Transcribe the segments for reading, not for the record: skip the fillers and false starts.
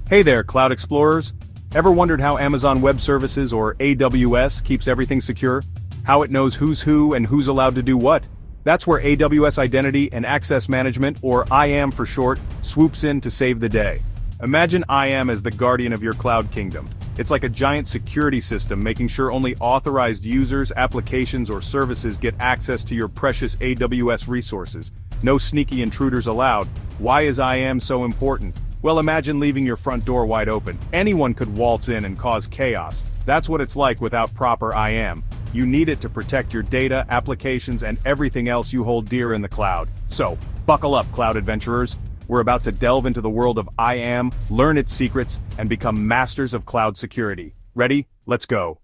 Hey there, Cloud Explorers. Ever wondered how Amazon Web Services, or AWS, keeps everything secure? How it knows who's who and who's allowed to do what? That's where AWS Identity and Access Management, or IAM for short, swoops in to save the day. Imagine IAM as the guardian of your cloud kingdom. It's like a giant security system making sure only authorized users, applications, or services get access to your precious AWS resources. No sneaky intruders allowed. Why is IAM so important? Well, imagine leaving your front door wide open. Anyone could waltz in and cause chaos. That's what it's like without proper IAM. You need it to protect your data, applications, and everything else you hold dear in the cloud. So, buckle up, cloud adventurers. We're about to delve into the world of IAM, learn its secrets, and become masters of cloud security. Ready? Let's go.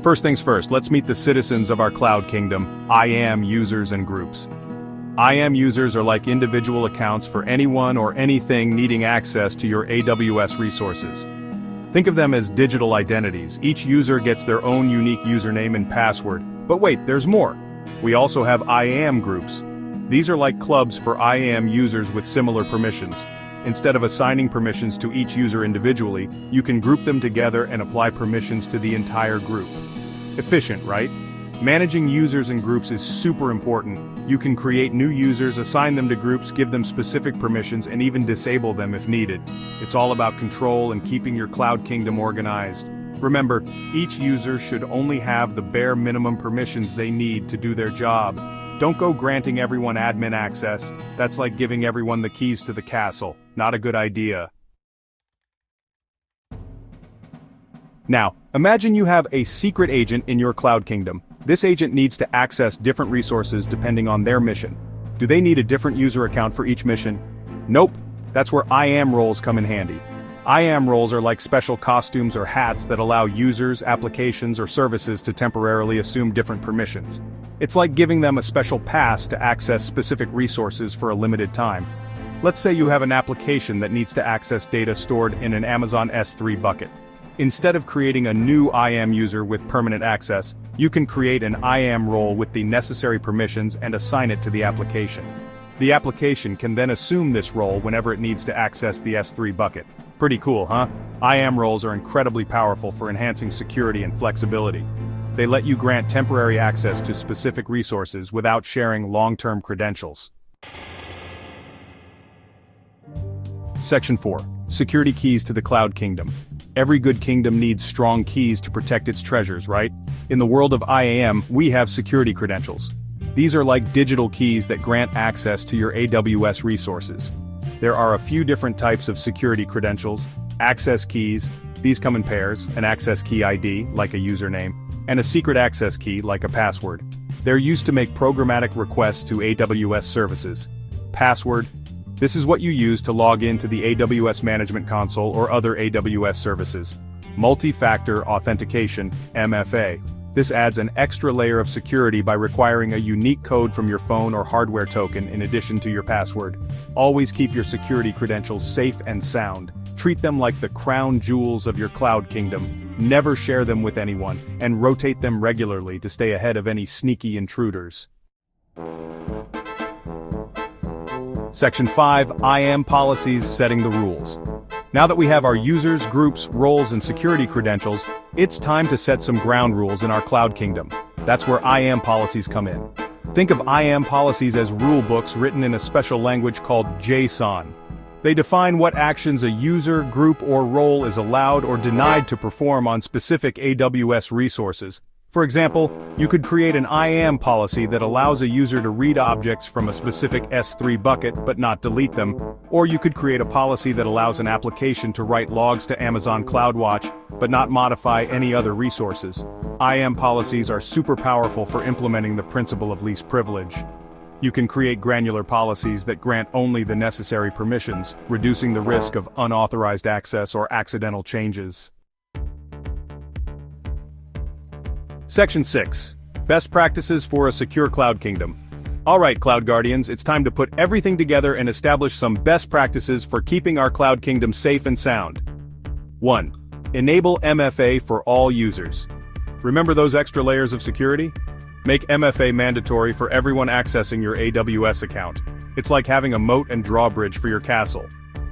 First things first, let's meet the citizens of our cloud kingdom, IAM users and groups. IAM users are like individual accounts for anyone or anything needing access to your AWS resources. Think of them as digital identities. Each user gets their own unique username and password. But wait, there's more. We also have IAM groups. These are like clubs for IAM users with similar permissions. Instead of assigning permissions to each user individually, you can group them together and apply permissions to the entire group. Efficient, right? Managing users and groups is super important. You can create new users, assign them to groups, give them specific permissions, and even disable them if needed. It's all about control and keeping your cloud kingdom organized. Remember, each user should only have the bare minimum permissions they need to do their job. Don't go granting everyone admin access. That's like giving everyone the keys to the castle. Not a good idea. Now, imagine you have a secret agent in your cloud kingdom. This agent needs to access different resources depending on their mission. Do they need a different user account for each mission? Nope. That's where IAM roles come in handy. IAM roles are like special costumes or hats that allow users, applications, or services to temporarily assume different permissions. It's like giving them a special pass to access specific resources for a limited time. Let's say you have an application that needs to access data stored in an Amazon S3 bucket. Instead of creating a new IAM user with permanent access, you can create an IAM role with the necessary permissions and assign it to the application. The application can then assume this role whenever it needs to access the S3 bucket. Pretty cool, huh? IAM roles are incredibly powerful for enhancing security and flexibility. They let you grant temporary access to specific resources without sharing long-term credentials. Section 4. Security keys to the cloud kingdom. Every good kingdom needs strong keys to protect its treasures, right? In the world of IAM, we have security credentials. These are like digital keys that grant access to your AWS resources. There are a few different types of security credentials. Access keys, these come in pairs, an access key ID, like a username, and a secret access key, like a password. They're used to make programmatic requests to AWS services. Password, this is what you use to log into the AWS Management Console or other AWS services. Multi-factor authentication, MFA. This adds an extra layer of security by requiring a unique code from your phone or hardware token in addition to your password. Always keep your security credentials safe and sound. Treat them like the crown jewels of your cloud kingdom. Never share them with anyone, and rotate them regularly to stay ahead of any sneaky intruders. Section 5. IAM policies setting the rules. Now that we have our users, groups, roles, and security credentials, it's time to set some ground rules in our cloud kingdom. That's where IAM policies come in. Think of IAM policies as rule books written in a special language called JSON. They define what actions a user, group, or role is allowed or denied to perform on specific AWS resources. For example, you could create an IAM policy that allows a user to read objects from a specific S3 bucket but not delete them, or you could create a policy that allows an application to write logs to Amazon CloudWatch but not modify any other resources. IAM policies are super powerful for implementing the principle of least privilege. You can create granular policies that grant only the necessary permissions, reducing the risk of unauthorized access or accidental changes. Section 6. Best practices for a secure cloud kingdom. Alright, Cloud Guardians, it's time to put everything together and establish some best practices for keeping our cloud kingdom safe and sound. 1. Enable MFA for all users. Remember those extra layers of security? Make MFA mandatory for everyone accessing your AWS account. It's like having a moat and drawbridge for your castle.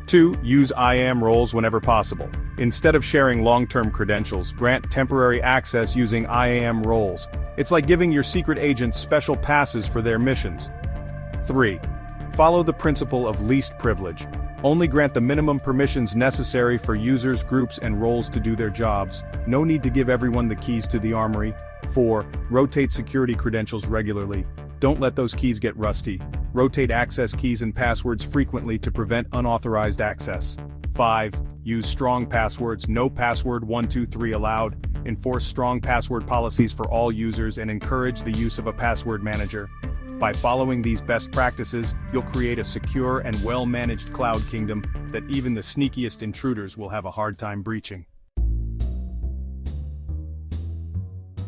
2. Use IAM roles whenever possible. Instead of sharing long-term credentials, grant temporary access using IAM roles. It's like giving your secret agents special passes for their missions. 3. Follow the principle of least privilege. Only grant the minimum permissions necessary for users, groups, and roles to do their jobs. No need to give everyone the keys to the armory. 4. Rotate security credentials regularly. Don't let those keys get rusty. Rotate access keys and passwords frequently to prevent unauthorized access. 5. Use strong passwords, no password 123 allowed. Enforce strong password policies for all users and encourage the use of a password manager. By following these best practices, you'll create a secure and well-managed cloud kingdom that even the sneakiest intruders will have a hard time breaching.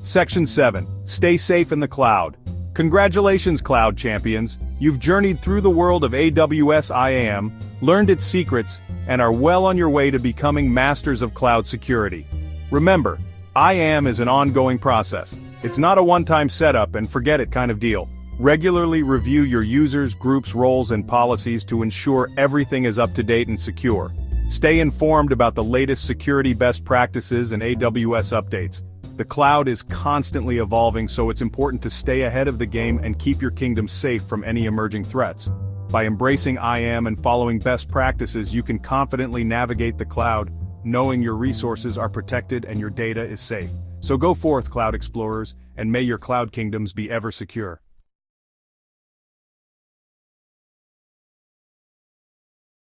Section 7. Stay safe in the cloud. Congratulations, cloud champions. You've journeyed through the world of AWS IAM, learned its secrets, and are well on your way to becoming masters of cloud security. Remember, IAM is an ongoing process. It's not a one-time setup and forget it kind of deal. Regularly review your users, groups, roles, and policies to ensure everything is up to date and secure. Stay informed about the latest security best practices and AWS updates. The cloud is constantly evolving, so it's important to stay ahead of the game and keep your kingdom safe from any emerging threats. By embracing IAM and following best practices, you can confidently navigate the cloud, knowing your resources are protected and your data is safe. So go forth, cloud explorers, and may your cloud kingdoms be ever secure.